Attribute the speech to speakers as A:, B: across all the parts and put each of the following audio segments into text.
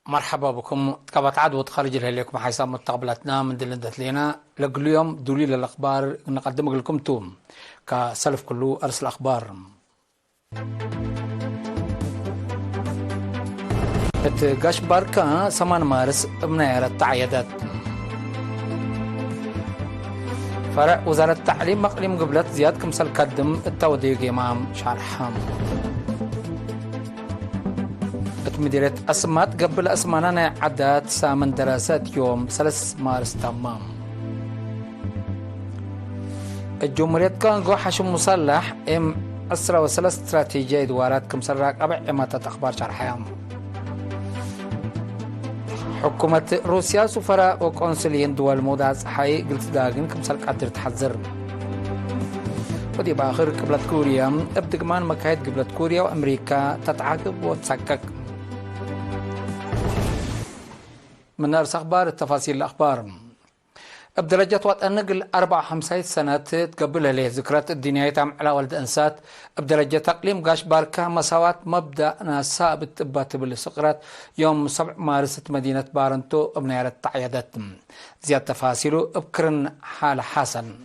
A: مرحبا بكم. قبط عدوة خارج لكم حيث مستقبلاتنا من دلندت لنا اليوم دليل الأخبار نقدم لكم توم كسلف كله أرسل أخبار. قاش باركا 8 مارس بناير التعيدات. فرع وزارة التعليم مقلم قبلت زياد كمسل قدم التوديق إمام شرحام. مديرية أسمات قبل أسماننا عدات سامن دراسات يوم 3 مارس تمام. الجمهورية كان حشم مصلح أسرة وثلاث استراتيجية دوارات كمسل أبع إماتة أخبار شرحام. حكومة روسيا سفراء وقنصليين دول موداز حي قلت داقن كمسل قدر تحذر. ودي بآخر قبلت كوريا ابتقمان مكايد قبلت كوريا وأمريكا تتعاقب وتسكك. من نرس أخبار التفاصيل الأخبار. بدرجة واتنقل 54 سنة تقبلها له ذكرات الدنيا تام على ولد أنسات بدرجة تقليم قاش باركة مساوات مبدأ ثابت تبات بالسقرات يوم 7 مارس مدينة بارنتو بنيرة تعيدات. زيادة تفاصيله بكرن حال حسن.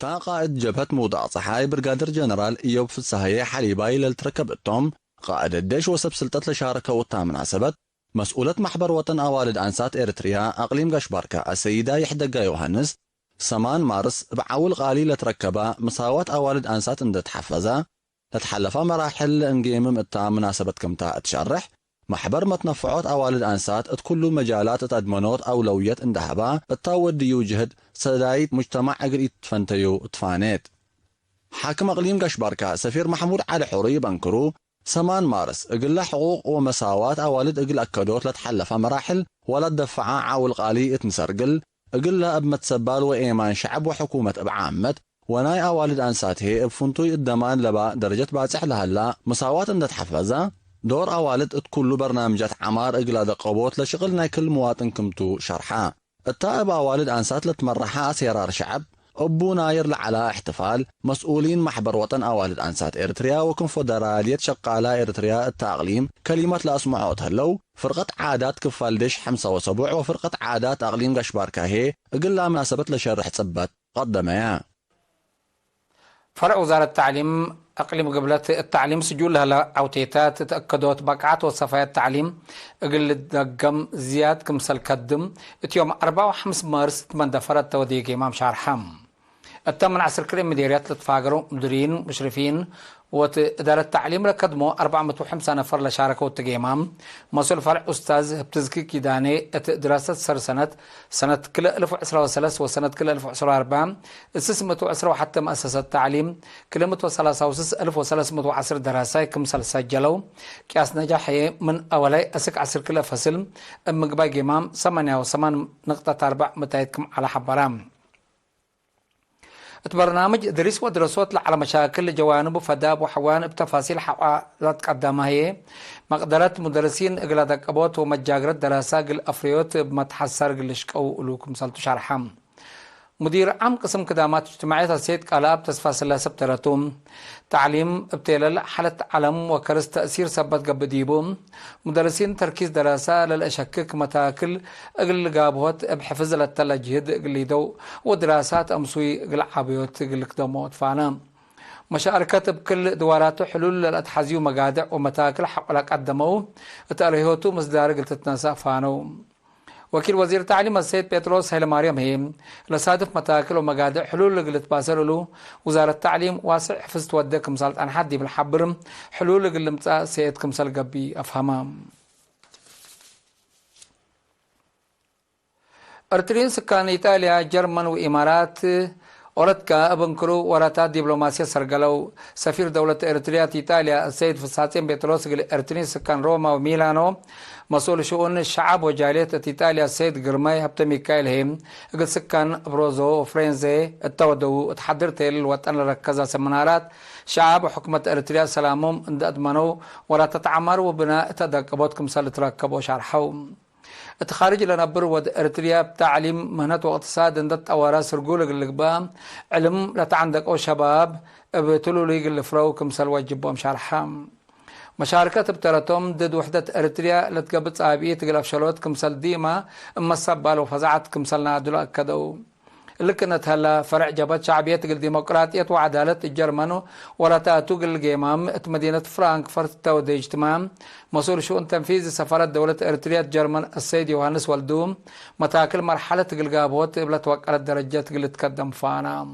B: قائد جبهة موضع صحاي برغادر جنرال إيوب فسحية حليباي للتركب التوم قائد الديش وسب سلطة لشاركة وطا مناسبة مسؤولة محبر وطن أوالد أنسات إريتريا أقليم قشباركا السيدة يحدقا يوهانس 8 مارس بعول غالي لتركبا مساواة أوالد أنسات اندت حفظا تتحلفا مراحل انقيمم التا مناسبة كمتا اتشرح محبر متنفعات أوالد أنسات اتكلو مجالات اتأدمنوت أولوية اندهبا التاود ديو جهد سدايت مجتمع أقري تفنتيو تفانيت. حاكم أقليم قشباركا سفير محمود علي حوري بنكرو 8 مارس اقل حقوق ومساواة أوالد اقل أكدوت لتحلفا مراحل ولا تدفعا عاول غالي اتنسرقل اقل أبمت سبال وإيمان شعب وحكومة بعامت وناي أوالد أنسات هي بفنطوي الدمان لبا درجة باتح لهلا مساواة اندت حفظا دور أوالد اتكلو برنامجات عمار اقل دقبوت لشغلنا كل مواطن كمتو شرحا التائب أوالد أنسات لتمرحا سيرار شعب أبو ناير لعلى احتفال مسؤولين محبر وطن أوالد أنسات إريتريا وكونفدرالية شقالة إريتريا التأقليم كلمات لا أسمعوتها لو فرقة عادات كفالدش 5 وفرقة عادات أقليم قشباركا هي قلها مناسبة لشرح تثبت قدمها.
A: فرع وزارة التعليم أقليم قبلت التعليم سجول لها أوتيتات تأكدوت بقعات وصفايا التعليم أقل الدقم زياد كمسل كدم يوم 4 مارس 8 فرد توديق إمام شارحام. الثمن 10 كل مديريات لتفاقروا مديرين مشرفين وإدارة التعليم ركدموا 405 نفر لشاركوا التقيمام. مسؤول فرع أستاذ بتزكي كيداني دراسة سنة كل 1013 وسنة كل 1014 اسسمتوا 10 حتى مؤسسة التعليم كل 1310 دراسة كمسل سجلوا كياس نجاح من أولي أسك 10 كل فصل مقباي قيمام 8.4 متايدكم على حبرام. برنامج درس ودراسات على مشاكل جوانب وفداب وحوان بتفاصيل حوالات قدامها هي مقدرات مدرسين اقلاد قبوت ومجاجرات دراسات الافريوت بمتحسر قلشكو ولوكم سالتو شرحام. مدير عام قسم خدمات اجتماعية السيد قلاب تصفى سلاسة بتراتوم تعليم ابتلال حالة علم وكرس تأثير سبت قبديبوم مدرسين تركيز دراسة للأشكك متاكل اقل قابوت بحفظ للتلجهد اقليدو ودراسات أمسوي اقل عابيوت اقل قدموت فانا مشاركة بكل دوارات حلول للأتحازي ومقادع ومتاكل حقلك قدمو تأريهوتو مصدار قلت تتناسى فانو. وكيل وزير التعليم السيد بيتروس هيلماريام هيم لصادف متاكل ومقادع حلول اللي تباسلوا له وزارة التعليم واسع حفظ توديك مسالت عن حدي بالحبرم حلول اللي متاع سيد كمسال قبي أفهمام. أرترين سكان إيطاليا جرمن وإمارات أوردكا أبنكرو وراتات دبلوماسية سرقلو سفير دولة إريتريا إيطاليا السيد فساتين بيتروس أرترين سكان روما وميلانو مسؤول شؤون الشعب وجالية إيطاليا السيد قرماي هبت ميكايل هيم قد سكان بروزو وفرنزي التودو تحضرت الوطن ركزة سمنارات شعب وحكومة إريتريا سلامهم اند أدمنو ولا تتعمر وبناء تدقبوت كمسال تركبوا شرحو. التخارج لنا برود إريتريا بتعليم مهنة واقتصاد اندت أوراس رجول القبام علم لا عندك أو شباب بتلو ليق الفرو كمسال واجبهم شرحام. مشاركة بترتهم ضد وحدة إريتريا لتقبض صابية تقلب شلوت كمسل ديما أما الصبال وفزعت كمسلنا عدلو أكدو اللي كانت هلا فرع جبهة شعبية تقل ديمقراطية وعدالة الجرمانو ولا تاتو قل جيمام مدينة فرانكفورت تودي اجتماع مسؤول شؤون تنفيذي سفارة دولة إريتريا جرمن السيد يوهانس والدوم متاكل مرحلة تقل قابوت قبل توقع الدرجة تقل تقدم فانا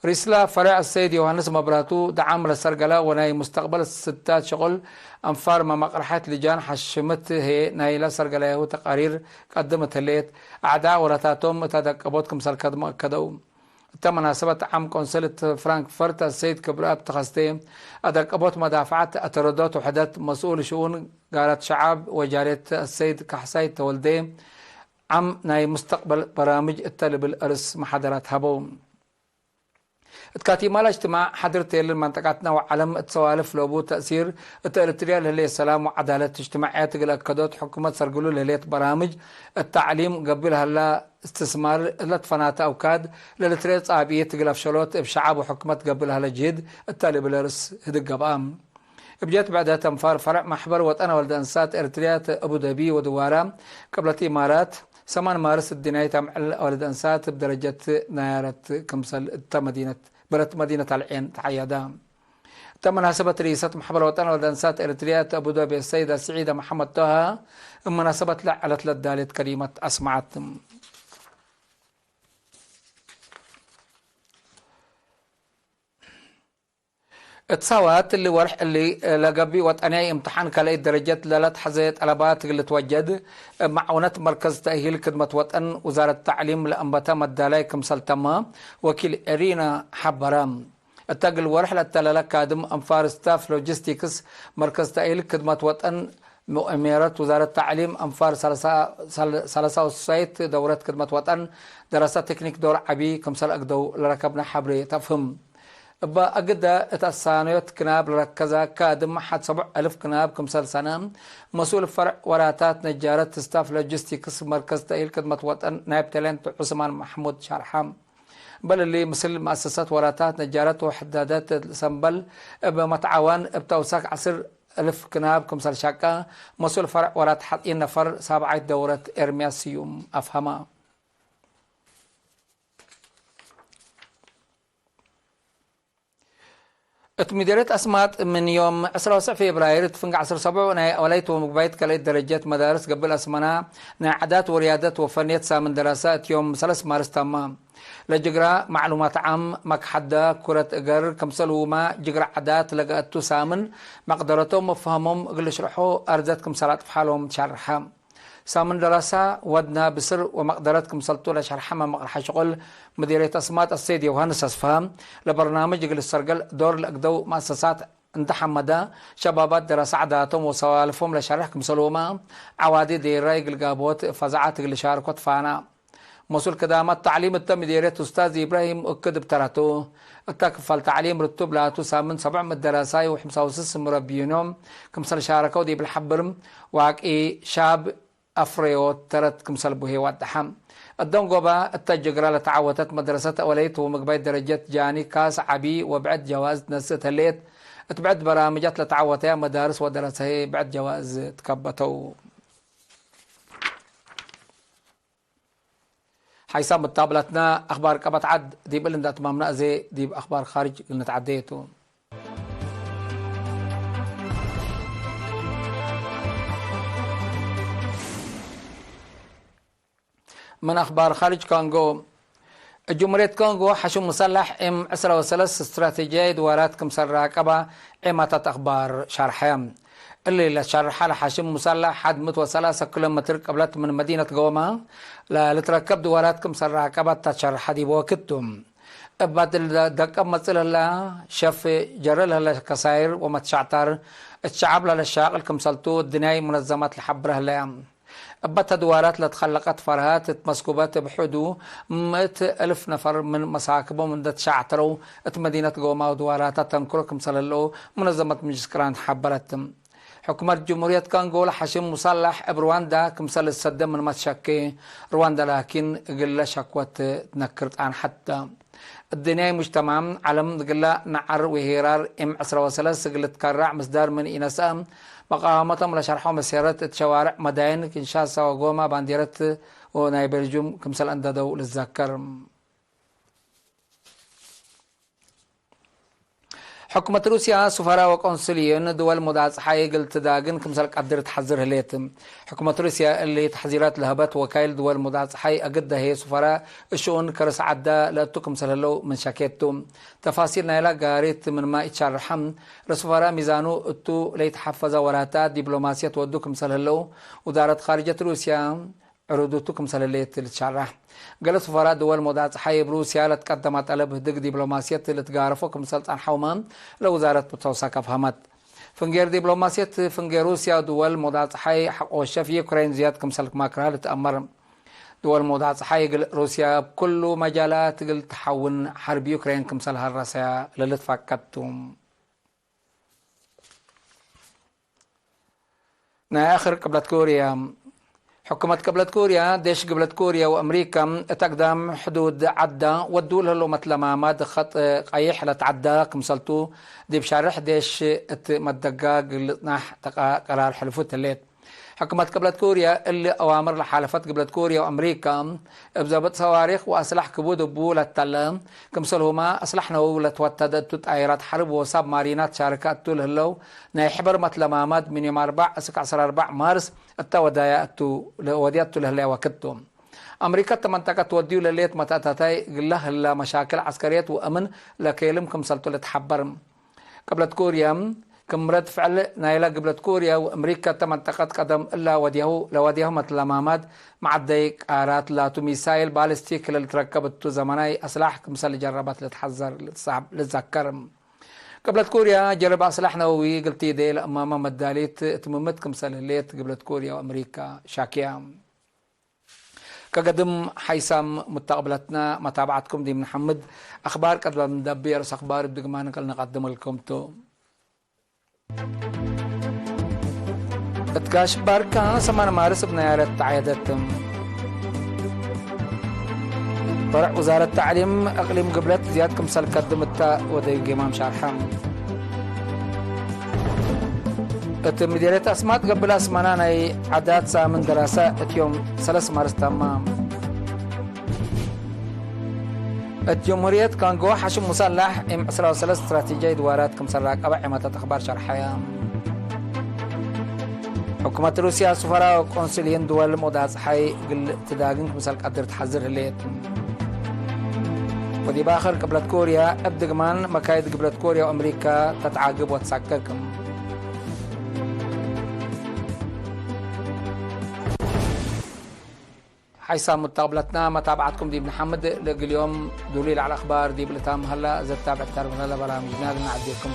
A: رسالة فرع السيد يوهانس مبراتو دعم للسرقلة وناي مستقبل الستات شغل أنفار ما مقرحات لجان حشمت هي نايلة سرقلة وتقارير قدمت الليت أعداء ورثاتهم تدقبوتكم سركد مؤكدو مناسبة عام قنصلة فرانكفورت السيد كبراب تخستي أدقبوت مدافعات أتردوت وحدات مسؤول شؤون قالت شعب وجارية السيد كحساي تولدي عم ناي مستقبل برامج التالي بالأرس محاضرات هبو اتكاتي مال اجتماع حضرت المنطقتنا وعلم التسوالف لوبو تأثير التأريتريا للي السلام وعدالة اجتماعيات الأكدوت حكومة سرقلو لليت برامج التعليم قبل هلا استثمار لتفنات أوكاد للتريد صعبية تقلف شلوت بشعب وحكومة قبل هلا جهد التالي بالرس هدق قبام بجات بعدها تنفار فرع محبر وطن ولد أنسات إريتريا أبو ظبي ودوارا قبل الإمارات 8 مارس الدنيا تمعل ولد أنسات بدرجة نيارة كمسل مدينة بلد مدينة العين تعيدا تم مناسبة رئيسة محبر وطن ولد أنسات إريتريا أبو ظبي السيدة سعيدة محمد طه مناسبة لعلت للدالة كلمة أسمعت اتصوات اللي ورح اللي لقبي وطني امتحان كلاي درجات لالت حزيت طلبات اللي توجد معونة مركز تأهيل خدمة وطن وزارة التعليم لأنبتا مدالاي كمسل تمام وكيل إرينا حبرام التقل ورح للتلالة كادم أنفار ستاف لوجيستيكس مركز تأهيل خدمة وطن مؤامرة وزارة التعليم أنفار سلسة وسايت دورة خدمة وطن دراسة تكنيك دور عبي كمسل أقدو لركبنا حبري تفهم بأجدا الثانيات كناب ركزا كادم حد 7000 كناب كمسال سنة مسؤول فرع وراتات نجارة ستاف لوجيستيكس مركز تأهيل خدمة وطن نائب تالنت عثمان محمود شرحام بل اللي مثل مؤسسات وراتات نجارة وحدادات سنبل بمتعاون بتوساك 10,000 كناب كمسال شاكا مسؤول فرع ورات حقين نفر 7 دورة إرمياسيوم أفهمها اتمديرت أسمات من يوم 19 فبراير تفنق 17 ونهي أوليت ومقبايت كاليت درجات مدارس قبل أسمنا نعدات وريادات وفنيات سامن دراسات يوم 3 مارس تمام لجقرا معلومات عام مكحدة كرة اقر كمسلوما جقرا عدات لقاتو سامن مقدرتهم مفهمهم قل شرحو أرزات كمسالات بحالهم تشرحهم سامن دراسة ودنا بسر ومقدراتكم سلطوا لشرح مقرح شغل مديرية أسمات السيد يوهانس أسفام لبرنامج جل السرقل دور الأقدو مؤسسات انت حمدا شبابات دراسة عداتهم وسوالفهم لشرحكم سلوما عوادي ديراي قل قابوت فزعات قل شاركوت فانا مسؤول كدامات تعليم التم مديرية أستاذ إبراهيم أكد بتراتو التكفل تعليم رتب لاتو سامن 7 من الدراسة و65 مربينهم كمسل شاركوا دي بالحبرم واقعي شاب أفريوت ترت كمسل بوهي ودحم الدون قبا التجقرة لتعوتت مدرسة أوليت ومقبايت درجات جاني كاس عبي وبعد جواز نسيت الليت اتبعد برامجات لتعوتها مدارس ودرسها بعد جواز تكبتو حيسام الطابلتنا أخبار كبت عد دي بلند أتمامنا زي دي أخبار خارج اللي نتعديتو من أخبار خارج كونغو جمهورية كونغو حشو مسلح ام 13 استراتيجية دوارات كمسر راقبة عمتت أخبار شرحهم اللي لشرحها لحشم مسلح حد 103 كيلومتر قبلت من مدينة غوما لتركب دوارات كمسر راقبة تشرح دي بوكتهم بعد الدقة مثل الله شف جرل الله كسائر ومتشعتر الشعب للشاغل كمسلتو الدنيا منظمات لحبره لهم أبت دوارات لتخلقت فرهات مسكوبات بحدو 100,000 نفر من مساكبهم من دت شعترو مدينة غوما ودوارات تنكرو كمسللو منظمة مجسكران حبرتم حكومة جمهورية كونغو لحشم مصلح برواندا كمسل السد من متشكي رواندا لكن قل شكوة تنكرت عن حتى الدنيا مجتمع علم قلا نعر وهيرار ام 13 قلت كرع مصدر من إنسام مقامتهم لشرحوا مسيرة شوارع مدائن كنشاسا وقوما بانديرة وناي بلجوم كمثال أندادو للذكر. حكومة روسيا سفراء وقنصليين دول مدعس حي قلت داقن كمثال قدر تحذر هليتم. حكومة روسيا اللي تحذيرات لهبت وكايل دول مدعس حي أقد هي سفراء الشؤون كرس عدا لأتو كمثال هلو من شاكيتهم. تفاصيل نايلا قاريت من ما اتشارحم رسفراء ميزانو اتو ليتحفظ وراتات دبلوماسية ودو كمثال هلو ودارت خارجة روسيا عروضتو كمثال اللي تشارح. قال سفراء دول مدعس حي بروسيا لتقدم طلب هدق دبلوماسية لتقارفو كمثال عن حومان لوزارة متوسكة فهمت. فنجير دبلوماسية فنجير روسيا دول مدعس حي حق وشف يوكرين زياد كمثال ماكرا لتأمر دول مدعس حي روسيا بكل مجالات قل تحول حرب يوكرين كمثال هالرسايا للتفكتهم. آخر قبلة كوريا حكومة قبلة كوريا ديش قبلة كوريا وأمريكا تقدم حدود عدة ودول هلو مثل ما ماد خط قيح لتعدى كمسلتو دي بشارح ديش مدقاق ناح قرار حلفوت الليت. حكومة قبلة كوريا اللي أوامر لحالفات قبلة كوريا وأمريكا بزبط صواريخ وأسلح كبود بولة تلام كمسلهما أسلحنا ولتوتدت تطايرات حرب وصاب مارينات شاركات تول هلو نايحبر مثل ما ماد من يوم 4 مارس التودايا وديات لهلا وكتهم. أمريكا تمنتقة توديو لليت متاتاي قله لا مشاكل عسكرية وأمن لكيلم كمسلتو لتحبر. قبلة كوريا كم رد فعل نايلا قبلة كوريا وأمريكا تمنتقة قدم إلا وديه مثل ماماد مع الديك آرات لا ميسايل بالستيك اللي تركبت زماناي أسلحة كمسال جربت لتحذر لتذكر. قبلة كوريا جرب أسلحة نووي قلتي دي لأمام مداليت تممت كمسال الليت قبلة كوريا وأمريكا شاكيا. كقدم حيسام متقبلتنا متابعتكم دي محمد أخبار قد مدبر أخبار بدقمان قل نقدم لكم تو اتكاش باركا سمان مارس بنيارة عيادتهم. فرع وزارة التعليم أقليم قبلت زياد كمسال قدمت ودي قمام شارحام. مديرية أسمات قبل أسماناني عداد سامن دراسة يوم 3 مارس تمام. الجمهورية كان جوا حشم مسلح ام 13 استراتيجية دوارات كمسال راقبة عمتة أخبار شرحية. حكومة روسيا سفراء وقنصليين دول مدعس حي قل تداقن كمسال قدر تحذر هليت. ودي باخر قبلة كوريا ابدقمان مكايد قبلة كوريا وأمريكا تتعاقب وتسككم. حيسام متقبلتنا متابعتكم دي محمد اليوم دليل على الأخبار دي بلتام هلا زد تابع التربية هلا برامجنا لنا عديكم